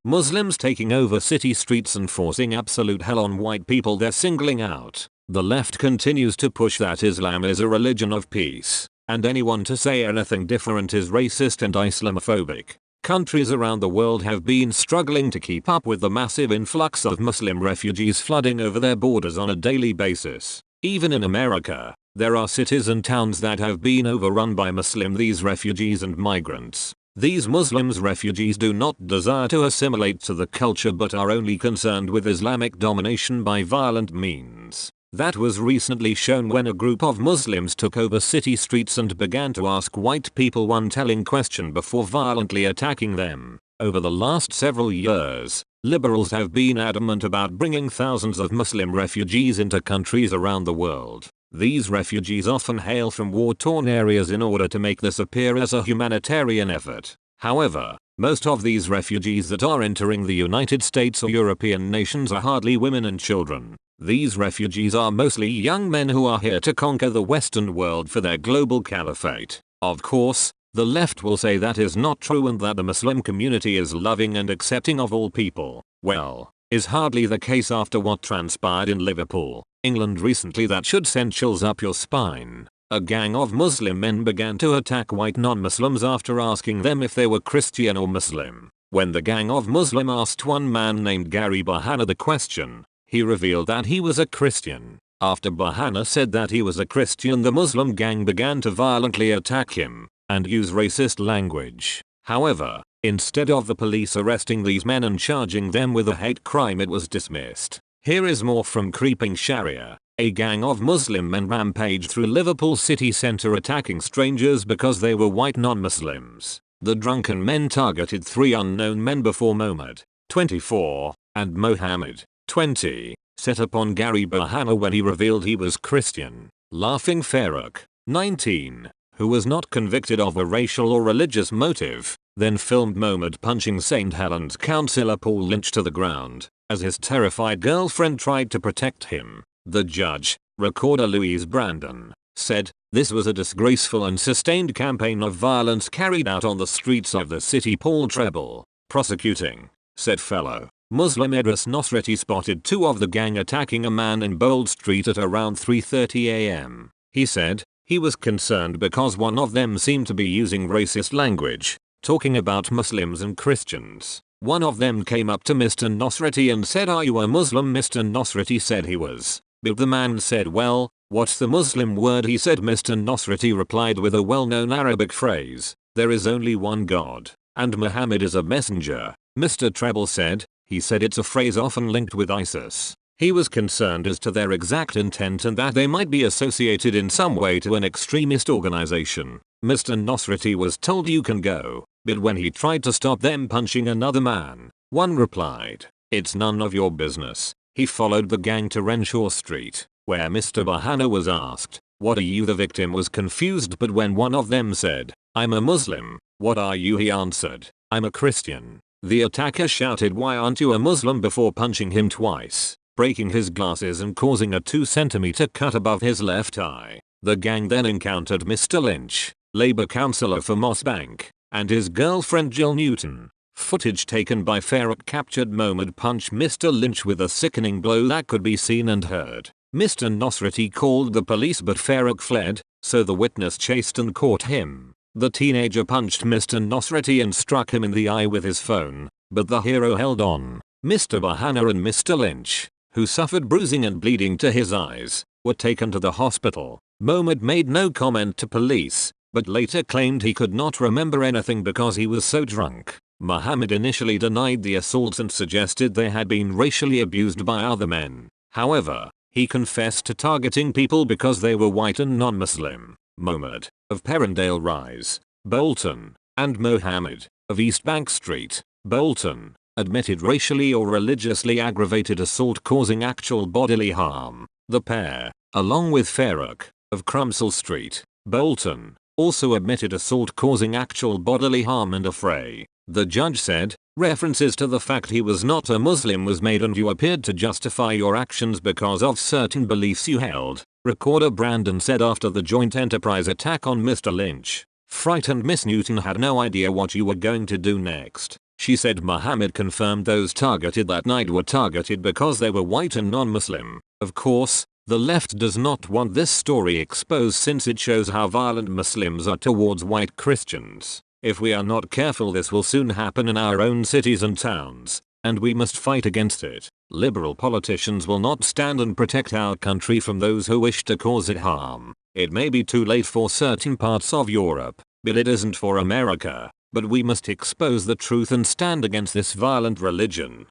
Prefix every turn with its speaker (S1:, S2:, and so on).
S1: Muslims taking over city streets and forcing absolute hell on white people they're singling out. The left continues to push that Islam is a religion of peace, and anyone to say anything different is racist and Islamophobic. Countries around the world have been struggling to keep up with the massive influx of Muslim refugees flooding over their borders on a daily basis. Even in America, there are cities and towns that have been overrun by these refugees and migrants. These Muslims refugees do not desire to assimilate to the culture but are only concerned with Islamic domination by violent means. That was recently shown when a group of Muslims took over city streets and began to ask white people one telling question before violently attacking them. Over the last several years, liberals have been adamant about bringing thousands of Muslim refugees into countries around the world. These refugees often hail from war-torn areas in order to make this appear as a humanitarian effort. However, most of these refugees that are entering the United States or European nations are hardly women and children. These refugees are mostly young men who are here to conquer the Western world for their global caliphate. Of course, the left will say that is not true and that the Muslim community is loving and accepting of all people. Well, is hardly the case after what transpired in Liverpool, England recently that should send chills up your spine. A gang of Muslim men began to attack white non-Muslims after asking them if they were Christian or Muslim. When the gang of Muslim asked one man named Gary Bahana the question, he revealed that he was a Christian. After Bahana said that he was a Christian, the Muslim gang began to violently attack him and use racist language. However, instead of the police arresting these men and charging them with a hate crime, it was dismissed. Here is more from Creeping Sharia. A gang of Muslim men rampaged through Liverpool city centre attacking strangers because they were white non-Muslims. The drunken men targeted three unknown men before Mohammed, 24, and Mohammed, 20, set upon Gary Bahana when he revealed he was Christian. Laughing Farouk, 19, who was not convicted of a racial or religious motive, then filmed Mohammed punching St. Helens councillor Paul Lynch to the ground as his terrified girlfriend tried to protect him. The judge, recorder Louise Brandon, said, "This was a disgraceful and sustained campaign of violence carried out on the streets of the city." Paul Treble, prosecuting, said fellow Muslim Idris Nosrati spotted two of the gang attacking a man in Bold Street at around 3:30 am. He said, he was concerned because one of them seemed to be using racist language, talking about Muslims and Christians. One of them came up to Mr. Nosrati and said, "Are you a Muslim?" Mr. Nosrati said he was. But the man said, "Well, what's the Muslim word?" he said. Mr. Nosrati replied with a well-known Arabic phrase, "There is only one God, and Muhammad is a messenger." Mr. Treble said, he said it's a phrase often linked with ISIS. He was concerned as to their exact intent and that they might be associated in some way to an extremist organization. Mr. Nosrati was told you can go, but when he tried to stop them punching another man, one replied, "It's none of your business." He followed the gang to Renshaw Street, where Mr. Bahana was asked, "What are you?" The victim was confused, but when one of them said, "I'm a Muslim," "What are you?" he answered, "I'm a Christian." The attacker shouted, "Why aren't you a Muslim?" before punching him twice, breaking his glasses and causing a 2-centimeter cut above his left eye. The gang then encountered Mr. Lynch, Labour councillor for Mossbank, and his girlfriend Jill Newton. Footage taken by Farouk captured Mohammed punch Mr. Lynch with a sickening blow that could be seen and heard. Mr. Nosrati called the police, but Farouk fled, so the witness chased and caught him. The teenager punched Mr. Nosrati and struck him in the eye with his phone, but the hero held on. Mr. Bahana and Mr. Lynch, who suffered bruising and bleeding to his eyes, were taken to the hospital. Mohammed made no comment to police, but later claimed he could not remember anything because he was so drunk. Muhammad initially denied the assaults and suggested they had been racially abused by other men. However, he confessed to targeting people because they were white and non-Muslim. Mohammed, of Perrendale Rise, Bolton, and Mohammed, of East Bank Street, Bolton, admitted racially or religiously aggravated assault causing actual bodily harm. The pair, along with Farouk, of Crumsell Street, Bolton, also admitted assault causing actual bodily harm and affray. The judge said, "References to the fact he was not a Muslim was made and you appeared to justify your actions because of certain beliefs you held." Recorder Brandon said after the joint enterprise attack on Mr. Lynch, "Frightened Miss Newton had no idea what you were going to do next. She said Muhammad confirmed those targeted that night were targeted because they were white and non-Muslim. Of course, the left does not want this story exposed since it shows how violent Muslims are towards white Christians. If we are not careful, this will soon happen in our own cities and towns, and we must fight against it. Liberal politicians will not stand and protect our country from those who wish to cause it harm. It may be too late for certain parts of Europe, but it isn't for America. But we must expose the truth and stand against this violent religion.